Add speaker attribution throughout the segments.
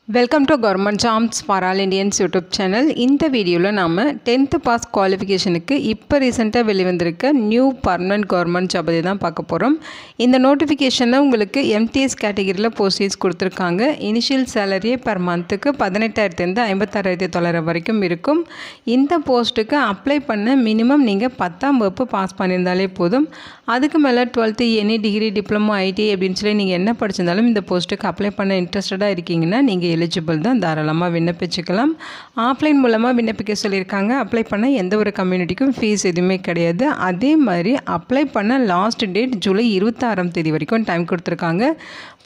Speaker 1: Welcome to government jobs for all Indians YouTube channel. இந்த வீடியோவில் நாம் 10th பாஸ் குவாலிஃபிகேஷனுக்கு இப்போ ரீசெண்டாக வெளிவந்திருக்க நியூ பர்மனன்ட் கவர்மெண்ட் ஜாப் பற்றி தான் பார்க்க போகிறோம். இந்த நோட்டிஃபிகேஷனில் உங்களுக்கு எம்டிஎஸ் கேட்டகிரியில் போஸ்டேஜ் கொடுத்துருக்காங்க. இனிஷியல் சேலரியே பர் மந்த்துக்கு 18,000 56,900 வரைக்கும் இருக்கும். இந்த போஸ்ட்டுக்கு அப்ளை பண்ண மினிமம் நீங்கள் 10ஆம் வகுப்பு பாஸ் பண்ணியிருந்தாலே போதும். அதுக்கு மேலே 12th any degree diploma ID அப்படின்னு சொல்லி நீங்கள் என்ன படிச்சிருந்தாலும் இந்த போஸ்ட்டுக்கு அப்ளை பண்ண இன்ட்ரெஸ்டடாக இருக்கீங்கன்னா நீங்கள் எலிஜிபிள் தான், தாராளமாக விண்ணப்பிச்சுக்கலாம். ஆஃப்லைன் மூலமாக விண்ணப்பிக்க சொல்லியிருக்காங்க. அப்ளை பண்ண எந்த ஒரு கம்யூனிட்டிக்கும் ஃபீஸ் எதுவுமே கிடையாது. அதே மாதிரி அப்ளை பண்ண லாஸ்ட் டேட் ஜூலை 26ஆம் தேதி வரைக்கும் டைம் கொடுத்துருக்காங்க.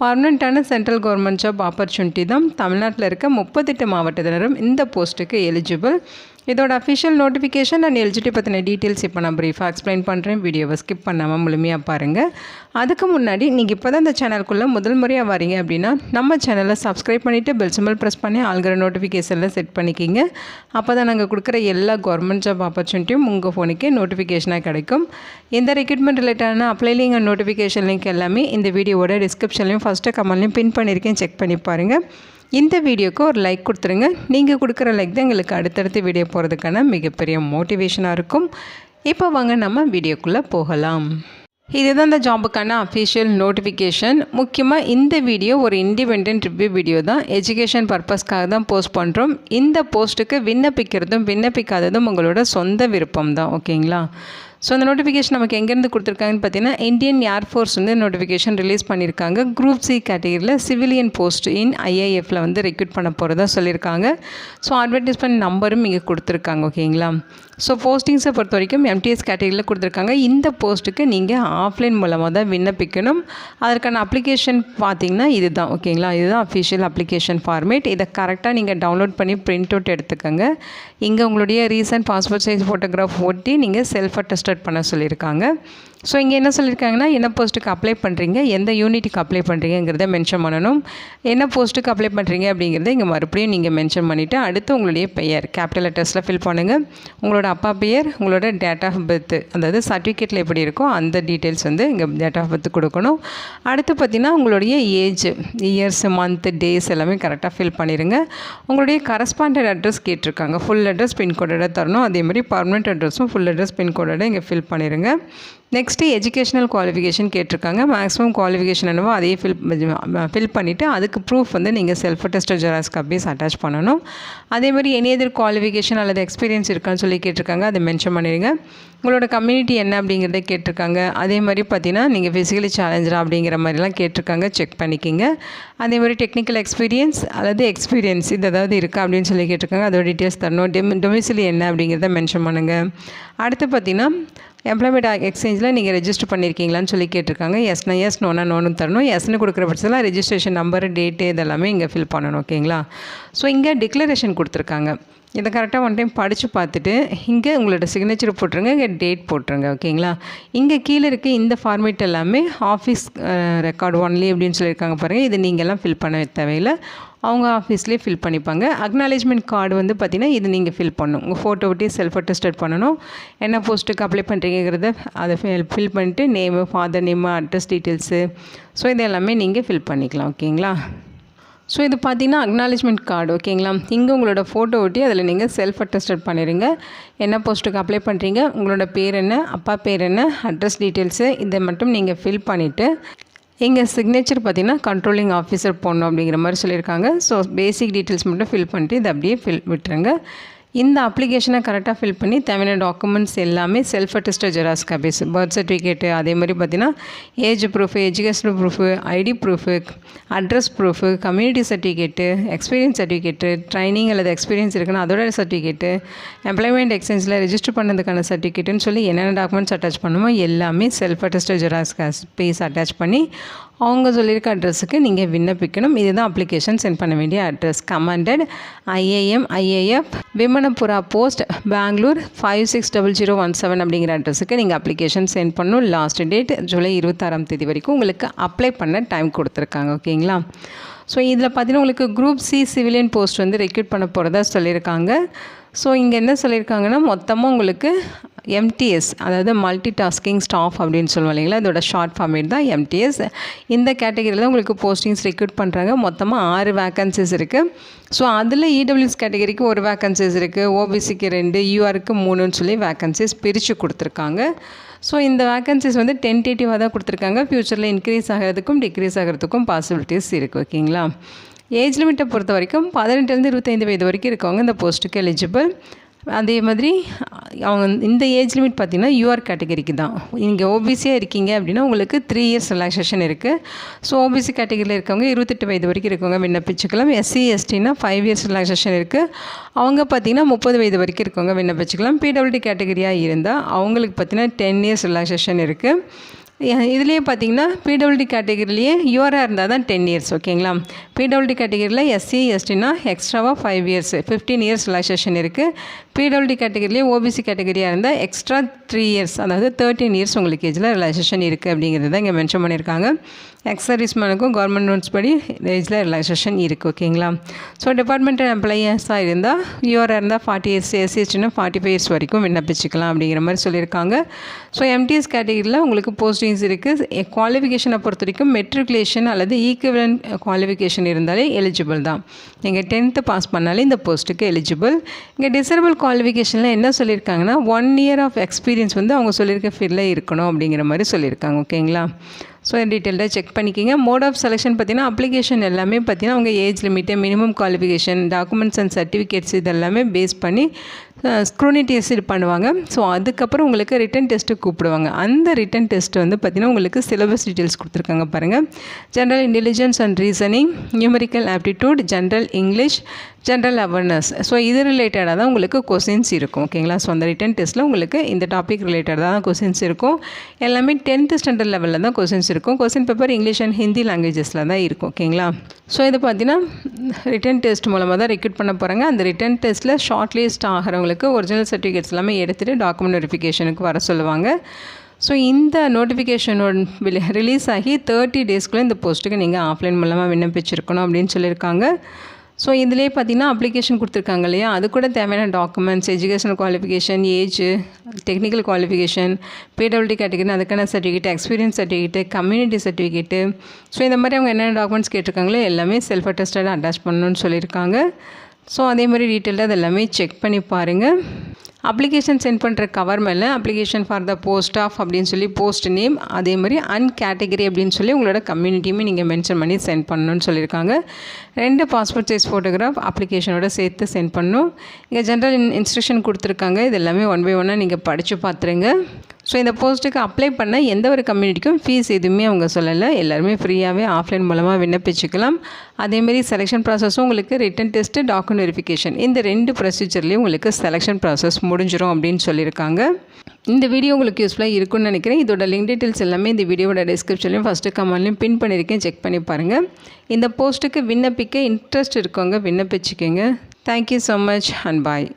Speaker 1: பர்மனெண்ட்டான சென்ட்ரல் கவர்மெண்ட் ஜாப் ஆப்பர்ச்சுனிட்டி தான். தமிழ்நாட்டில் இருக்க 38 மாவட்டத்தினரும் இந்த போஸ்ட்டுக்கு எலிஜிபிள். இதோட அஃபிஷியல் நோட்டிஃபிகேஷன் அண்ட் எலிஜிபிலிட்டி பற்றின டீட்டெயில்ஸ் இப்போ நான் ப்ரீஃபாக எக்ஸ்பிளைன் பண்ணுறேன். வீடியோவை ஸ்கிப் பண்ணாமல் முழுமையாக பாருங்கள். அதுக்கு முன்னாடி நீங்கள் இப்போ தான் இந்த சேனலுக்குள்ளே முதல் முறையாக வரீங்க அப்படின்னா நம்ம சேனலை சப்ஸ்கிரைப் பண்ணிவிட்டு பெல் சிம்பல் ப்ரெஸ் பண்ணி ஆல்கிற நோட்டிஃபிகேஷனில் செட் பண்ணிக்கிங்க. அப்போ தான் நாங்கள் கொடுக்குற எல்லா கவர்மெண்ட் ஜாப் ஆப்பர்ச்சுனிட்டியும் உங்கள் ஃபோனுக்கே நோட்டிஃபிகேஷனாக கிடைக்கும். இந்த ரெக்ரூட்மெண்ட் ரிலேட்டடான apply link and notification link எல்லாமே இந்த வீடியோவோட டிஸ்கிரிப்ஷன்லையும் ஃபஸ்ட்டு கமெண்ட்லையும் பின் பண்ணியிருக்கேன், செக் பண்ணி பாருங்கள். இந்த வீடியோக்கு ஒரு லைக் கொடுத்துருங்க. நீங்கள் கொடுக்குற லைக் தான் எங்களுக்கு அடுத்தடுத்து வீடியோ போகிறதுக்கான மிகப்பெரிய மோட்டிவேஷனாக இருக்கும். இப்போ வாங்க நம்ம வீடியோக்குள்ளே போகலாம். இதுதான் இந்த ஜாபுக்கான அஃபிஷியல் நோட்டிஃபிகேஷன். முக்கியமாக இந்த வீடியோ ஒரு இண்டிபெண்டன்ட் ரிவ்யூ வீடியோ தான். எஜுகேஷன் பர்பஸ்க்காக தான் போஸ்ட் பண்ணுறோம். இந்த போஸ்ட்டுக்கு விண்ணப்பிக்கிறதும் விண்ணப்பிக்காததும் உங்களோட சொந்த விருப்பம் தான், ஓகேங்களா? ஸோ அந்த நோட்டிஃபிகேஷன் நமக்கு எங்கேருந்து கொடுத்துருக்காங்கன்னு பார்த்தீங்கன்னா இந்தியன் ஏர்ஃபோர்ஸ் வந்து நோட்டிஃபிகேஷன் ரிலீஸ் பண்ணியிருக்காங்க. குரூப் சி கேட்டகிரியில் சிவிலியன் போஸ்ட் இன் ஐஏஎஃப்பில் வந்து ரெக்ரூட் பண்ண போகிறதா சொல்லியிருக்காங்க. ஸோ அட்வர்டைஸ்மெண்ட் நம்பரும் இங்கே கொடுத்துருக்காங்க, ஓகேங்களா? ஸோ போஸ்டிங்ஸை பொறுத்த வரைக்கும் எம்டிஎஸ் கேட்டகிரியில் கொடுத்துருக்காங்க. இந்த போஸ்ட்டுக்கு நீங்கள் ஆஃப்லைன் மூலமாக தான் விண்ணப்பிக்கணும். அதற்கான அப்ளிகேஷன் பார்த்திங்கன்னா இதுதான், ஓகேங்களா? இதுதான் அஃபிஷியல் அப்ளிகேஷன் ஃபார்மேட். இதை கரெக்டாக நீங்கள் டவுன்லோட் பண்ணி பிரிண்ட் அவுட் எடுத்துக்கோங்க. இங்கே உங்களுடைய ரீசன்ட் பாஸ்போர்ட் சைஸ் ஃபோட்டோகிராஃப் ஒட்டி நீங்கள் செல்ஃப் அட்டஸ்டட் பண்ண சொல்லியிருக்காங்க. ஸோ இங்கே என்ன சொல்லியிருக்காங்கன்னா என்ன போஸ்ட்டுக்கு அப்ளை பண்ணுறீங்க, எந்த யூனிட்டுக்கு அப்ளை பண்ணுறீங்கிறத மென்ஷன் பண்ணணும். என்ன போஸ்ட்டுக்கு அப்ளை பண்ணுறீங்க அப்படிங்கிறத இங்கே மறுபடியும் நீங்கள் மென்ஷன் பண்ணிவிட்டு அடுத்து உங்களுடைய பெயர் கேபிட்டல் லெட்டர்ஸில் ஃபில் பண்ணுங்கள். உங்களோட அப்பா பெயர், உங்களோட டேட் ஆஃப் பர்த், அதாவது சர்டிஃபிகேட்டில் எப்படி இருக்கோ அந்த டீட்டெயில்ஸ் வந்து இங்கே டேட் ஆஃப் பர்த் கொடுக்கணும். அடுத்து பார்த்திங்கன்னா உங்களுடைய ஏஜ், இயர்ஸ், மந்த், டேஸ் எல்லாமே கரெக்டாக ஃபில் பண்ணிடுங்க. உங்களுடைய கரஸ்பாண்டட் அட்ரஸ் கேட்டிருக்காங்க. ஃபுல் அட்ரஸ் பின்கோடோட தரணும். அதேமாதிரி பர்மனெண்ட் அட்ரஸும் ஃபுல் அட்ரஸ் பின்கோடோட இங்கே ஃபில் பண்ணிடுங்க. நெக்ஸ்ட்டு எஜுகேஷனல் குவாலிஃபிகேஷன் கேட்டிருக்காங்க. மேக்ஸிமம் குவாலிஃபிகேஷன் என்னவோ அதே ஃபில் பண்ணிவிட்டு அதுக்கு ப்ரூஃப் வந்து நீங்கள் self attested xerox copies attach பண்ணணும். அதேமாதிரி எனி அதர் குவாலிஃபிகேஷன் அல்லது எக்ஸ்பீரியன்ஸ் இருக்கான்னு சொல்லி கேட்டிருக்காங்க, அதை மென்ஷன் பண்ணிடுங்க. உங்களோட கம்யூனிட்டி என்ன அப்படிங்கிறத கேட்டிருக்காங்க. அதே மாதிரி பார்த்தீங்கன்னா நீங்கள் ஃபிசிக்கலி சேலஞ்சரா அப்படிங்கிற மாதிரிலாம் கேட்டிருக்காங்க, செக் பண்ணிக்கிங்க. அதே மாதிரி டெக்னிக்கல் எக்ஸ்பீரியன்ஸ் அல்லது எக்ஸ்பீரியன்ஸ் இது ஏதாவது இருக்கா அப்படின்னு சொல்லி கேட்டிருக்காங்க, அதோட டீட்டெயில்ஸ் தரணும். டொமிசிலி என்ன அப்படிங்கிறத மென்ஷன் பண்ணுங்கள். அடுத்து பார்த்தீங்கன்னா எம்ப்ளாய்மெண்ட் எக்ஸ்சேஞ்சில் நீங்கள் ரெஜிஸ்டர் பண்ணியிருக்கீங்களான்னு சொல்லி கேட்டிருக்காங்க. எஸ்னா எஸ், நோனா நோன்னு தரணும். எஸ்ன்னு கொடுக்குற பட்சத்தில் ரெஜிஸ்ட்ரேஷன் நம்பர், டேட்டு இதெல்லாமே இங்கே ஃபில் பண்ணணும், ஓகேங்களா? ஸோ இங்கே டிக்ளரேஷன் கொடுத்துருக்காங்க. இதை கரெக்டாக ஒன் டைம் படித்து பார்த்துட்டு இங்கே உங்களோட சிக்னேச்சர் போட்டுருங்க, இங்கே டேட் போட்டுருங்க, ஓகேங்களா? இங்கே கீழே இருக்க இந்த ஃபார்மேட் எல்லாமே ஆஃபீஸ் ரெக்கார்டு ஒன்லி அப்படின்னு சொல்லியிருக்காங்க பாருங்கள். இது நீங்கள்லாம் ஃபில் பண்ண தேவையில்லை, அவங்க ஆஃபீஸ்லேயே ஃபில் பண்ணிப்பாங்க. அக்னாலேஜ்மெண்ட் கார்டு வந்து பார்த்திங்கன்னா இது நீங்கள் ஃபில் பண்ணணும். உங்கள் ஃபோட்டோ ஒட்டி செல்ஃப் அட்டஸ்டட் பண்ணணும். என்ன போஸ்ட்டுக்கு அப்ளை பண்ணுறீங்கிறத அதை ஃபில் பண்ணிவிட்டு name, father name, address details, so இது எல்லாமே நீங்கள் ஃபில் பண்ணிக்கலாம், ஓகேங்களா? ஸோ இது பார்த்திங்கன்னா அக்னாலேஜ்மெண்ட் கார்டு, ஓகேங்களா? இங்கே உங்களோட ஃபோட்டோ ஒட்டி அதில் நீங்கள் செல்ஃப் அட்டஸ்டட் பண்ணிடுங்க. என்ன போஸ்ட்டுக்கு அப்ளை பண்ணுறீங்க, உங்களோட பேர் என்ன, அப்பா பேர் என்ன, அட்ரஸ் டீட்டெயில்ஸு இதை மட்டும் நீங்கள் ஃபில் பண்ணிவிட்டு இங்கே சிக்னேச்சர் பார்த்திங்கன்னா கண்ட்ரோலிங் ஆஃபீஸர் போடணும் அப்படிங்கிற மாதிரி சொல்லியிருக்காங்க. ஸோ பேசிக் டீட்டெயில்ஸ் மட்டும் ஃபில் பண்ணிட்டு இதை அப்படியே விட்டுருங்க. இந்த அப்ளிகேஷனை கரெக்டாக ஃபில் பண்ணி தேவையான டாக்குமெண்ட்ஸ் எல்லாமே self attested xerox copies, birth certificate, அதே மாதிரி பார்த்திங்கன்னா age proof, educational proof, ID proof, address proof, community certificate, experience certificate, training அல்லது எக்ஸ்பீரியன்ஸ் இருக்குன்னா அதோட சர்டிஃபிகேட்டு, எம்ப்ளாய்மெண்ட் எக்ஸ்சேஞ்சில் ரெஜிஸ்டர் பண்ணதுக்கான சர்டிஃபிகேட்டுன்னு சொல்லி என்னென்ன டாக்குமெண்ட்ஸ் அட்டாச் பண்ணுமோ எல்லாமே self attested xerox copies attach பண்ணி அவங்க சொல்லியிருக்க அட்ரஸுக்கு நீங்கள் விண்ணப்பிக்கணும். இதுதான் அப்ளிகேஷன் சென்ட் பண்ண வேண்டிய address. Commandant IAF Vimanapura post, Bangalore 560017 அப்படிங்கிற அட்ரஸுக்கு நீங்கள் அப்ளிகேஷன் சென்ட் பண்ணணும். லாஸ்ட் டேட் ஜூலை 26ஆம் தேதி வரைக்கும் உங்களுக்கு அப்ளை பண்ண டைம் கொடுத்துருக்காங்க, ஓகேங்களா? ஸோ இதில் பார்த்தீங்கன்னா உங்களுக்கு குரூப் சி சிவிலியன் போஸ்ட் வந்து ரெக்ரூட் பண்ண போகிறதா சொல்லியிருக்காங்க. ஸோ இங்கே என்ன சொல்லியிருக்காங்கன்னா மொத்தமாக உங்களுக்கு MTS அதாவது மல்டி டாஸ்கிங் ஸ்டாஃப் அப்படின்னு சொல்லுவோம் இல்லைங்களா, இதோட ஷார்ட் ஃபார்மேட் தான் MTS. இந்த கேட்டகரியில் தான் உங்களுக்கு போஸ்டிங்ஸ் ரெக்ரூட் பண்ணுறாங்க. மொத்தமாக 6 வேக்கன்சிஸ் இருக்குது. ஸோ அதில் EWS கேட்டகரிக்கு 1 வேக்கன்சிஸ் இருக்குது, OBCக்கு 2, URக்கு 3ன்னு சொல்லி வேக்கன்சிஸ் பிரித்து கொடுத்துருக்காங்க. ஸோ இந்த வேக்கன்சிஸ் வந்து டென்டேட்டிவாக தான் கொடுத்துருக்காங்க. ஃப்யூச்சரில் இன்க்ரீஸ் ஆகிறதுக்கும் டிக்ரீஸ் ஆகிறதுக்கும் பாசிபிலிட்டிஸ் இருக்குது. ஓகேங்களா. ஏஜ் லிமிட்டை பொறுத்த வரைக்கும் 18 to 25 வயது வரைக்கும் இருக்கவங்க இந்த போஸ்ட்டுக்கு எலிஜிபிள். அதே மாதிரி அவங்க இந்த ஏஜ் லிமிட் பார்த்திங்கன்னா UR கேட்டகரிக்கு தான். நீங்கள் ஓபிசியாக இருக்கீங்க அப்படின்னா உங்களுக்கு 3 years ரிலாக்ஸேஷன் இருக்குது. ஸோ OBC கேட்டகரியில் இருக்கவங்க 28 வயது வரைக்கும் இருக்கவங்க விண்ணப்பிச்சுக்கலாம். SC STனா 5 years ரிலாக்ஸேஷன் இருக்குது. அவங்க பார்த்திங்கன்னா 30 வயது வரைக்கும் இருக்கவங்க விண்ணப்பிச்சுக்கலாம். PWD கேட்டகரியாக இருந்தால் அவங்களுக்கு பார்த்திங்கன்னா 10 years ரிலாக்ஸேஷன் இருக்குது. இதுலேயே பார்த்தீங்கன்னா PWD கேட்டகரிலேயே URஆ இருந்தால் தான் 10 years. ஓகேங்களா. PWD கேட்டகரியில் SC STனா எக்ஸ்ட்ராவாக 5 years 15 years ரிலாக்ஸேஷன் இருக்குது. PWD கேட்டகரிலேயே OBC கேட்டகரியாக இருந்தால் எக்ஸ்ட்ரா 3 years அதாவது 13 years உங்களுக்கு ஏஜில் ரிலாக்ஸேஷன் இருக்குது அப்படிங்கிறது தான் இங்கே மென்ஷன் பண்ணியிருக்காங்க. எக்ஸ் சர்வீஸ்மேனுக்கும் கவர்மெண்ட் ரூல்ஸ் படி ஏஜில் ரிலாக்ஸேஷன் இருக்குது. ஓகேங்களா. ஸோ டிபார்ட்மெண்டல் எம்ப்ளாயீஸாக இருந்தால் URஆ இருந்தால் 40 years, SC STனா 45 years வரைக்கும் விண்ணப்பிச்சுக்கலாம் அப்படிங்கிற மாதிரி சொல்லியிருக்காங்க. ஸோ MTS கேட்டகரியில் உங்களுக்கு போஸ்டிங்ஸ் இருக்குது. குவாலிஃபிகேஷனை பொறுத்த வரைக்கும் மெட்ரிகுலேஷன் அல்லது ஈக்குவலன்ட் குவாலிஃபிகேஷன் இருந்தாலே எலிஜிபிள் தான். நீங்கள் 10th பாஸ் பண்ணாலே இந்த போஸ்ட்டுக்கு எலிஜிபிள். இங்கே டிசரபிள் குவாலிஃபிகேஷனில் என்ன சொல்லியிருக்காங்கன்னா 1 year ஆஃப் எக்ஸ்பீரியன்ஸ் வந்து அவங்க சொல்லியிருக்க ஃபீல்டில் இருக்கணும் அப்படிங்கிற மாதிரி சொல்லியிருக்காங்க. ஓகேங்களா. ஸோ டீட்டெயில்டாக செக் பண்ணிக்கிங்க. மோட் ஆஃப் செலெக்ஷன் பார்த்தீங்கன்னா அப்ளிகேஷன் எல்லாமே பார்த்தீங்கன்னா அவங்க age limit, minimum qualification, documents and certificates இதெல்லாமே பேஸ் பண்ணி ஸ்க்ரூனி டெஸ்ட் இது பண்ணுவாங்க. ஸோ அதுக்கப்புறம் உங்களுக்கு ரிட்டன் டெஸ்ட்டு கூப்பிடுவாங்க. அந்த ரிட்டன் டெஸ்ட் வந்து பார்த்திங்கன்னா உங்களுக்கு சிலபஸ் டீட்டெயில்ஸ் கொடுத்துருக்காங்க பாருங்கள். General intelligence and reasoning, numerical aptitude, general English, general awareness. So இது ரிலேட்டடாக தான் உங்களுக்கு கொஸ்டின்ஸ் இருக்கும். ஓகேங்களா. ஸோ அந்த ரிட்டன் டெஸ்ட்டில் உங்களுக்கு இந்த டாபிக் ரிலேட்டடாக தான் கொஸ்டின்ஸ் இருக்கும். எல்லாமே 10th standard லெவலில் தான் கொஸ்டின்ஸ் இருக்கும். Question paper English and Hindi லாங்குவேஜஸில் தான் இருக்கும். ஓகேங்களா. ஸோ இது பார்த்தீங்கன்னா ரிட்டன் டெஸ்ட் மூலமாக தான் ரெக்ரூட் பண்ண போகிறாங்க. அந்த ரிட்டன் டெஸ்ட்டில் ஷார்ட் லிஸ்ட் ஆகிறவங்களுக்கு ஒரிஜினல் சர்டிஃபிகேட்ஸ் எல்லாமே எடுத்துகிட்டு டாக்குமெண்ட் வெரிஃபிகேஷனுக்கு வர சொல்லுவாங்க. ஸோ இந்த நோட்டிஃபிகேஷனோட ரிலீஸ் ஆகி 30 daysக்குள்ளே இந்த போஸ்ட்டுக்கு நீங்கள் ஆஃப்லைன் மூலமாக விண்ணப்பிச்சிருக்கணும் அப்படின்னு சொல்லியிருக்காங்க. ஸோ இதிலே பார்த்திங்கன்னா அப்ளிகேஷன் கொடுத்துருக்காங்க இல்லையா, அது கூட தேவையான documents, educational qualification, age, technical qualification, PWD category அதுக்கான certificate, experience certificate, community certificate. So இந்த மாதிரி அவங்க என்னென்ன டாக்குமெண்ட்ஸ் கேட்டிருக்காங்களோ எல்லாமே செல்ஃப் அட்டஸ்டட் அட்டாச் பண்ணணும்னு சொல்லியிருக்காங்க. ஸோ அதே மாதிரி டீட்டெயிலாக அது எல்லாமே செக் பண்ணி பாருங்கள். அப்ளிகேஷன் சென்ட் பண்ணுற கவர் மேலே application for the post of அப்படின்னு சொல்லி போஸ்ட் நேம், அதே மாதிரி கேட்டகரி அப்படின்னு சொல்லி உங்களோட கம்யூனிட்டியுமே நீங்கள் மென்ஷன் பண்ணி சென்ட் பண்ணணும்னு சொல்லியிருக்காங்க. 2 பாஸ்போர்ட் சைஸ் ஃபோட்டோகிராஃப் அப்ளிகேஷனோட சேர்த்து சென்ட் பண்ணணும். இங்கே ஜென்ரல் இன்ஸ்ட்ரக்ஷன் கொடுத்துருக்காங்க. இது எல்லாமே 1 by 1 நீங்கள் படித்து பார்த்துருங்க. ஸோ இந்த போஸ்ட்டுக்கு அப்ளை பண்ண எந்த ஒரு கம்யூனிட்டிக்கும் ஃபீஸ் எதுவுமே அவங்க சொல்லலை. எல்லாருமே ஃப்ரீயாகவே ஆஃப்லைன் மூலமாக விண்ணப்பிச்சுக்கலாம். அதேமாரி செலெக்ஷன் ப்ராசஸும் உங்களுக்கு ரிட்டன் டெஸ்ட்டு, டாக்குமெண்ட் வெரிஃபிகேஷன் இந்த 2 ப்ரொசீஜர்லேயும் உங்களுக்கு செலெக்ஷன் ப்ராசஸ் முடிஞ்சிடும் அப்படின்னு சொல்லியிருக்காங்க. இந்த வீடியோ உங்களுக்கு யூஸ்ஃபுல்லாக இருக்குன்னு நினைக்கிறேன். இதோட லிங்க் டீட்டெயில்ஸ் எல்லாமே இந்த வீடியோட டிஸ்கிரிப்ஷன்லையும் ஃபஸ்ட்டு கமெண்ட்லையும் பின் பண்ணியிருக்கேன், செக் பண்ணி பாருங்கள். இந்த போஸ்ட்டுக்கு விண்ணப்பிக்க இன்ட்ரெஸ்ட் இருக்கவங்க விண்ணப்பிச்சுக்கோங்க. Thank you so much and bye.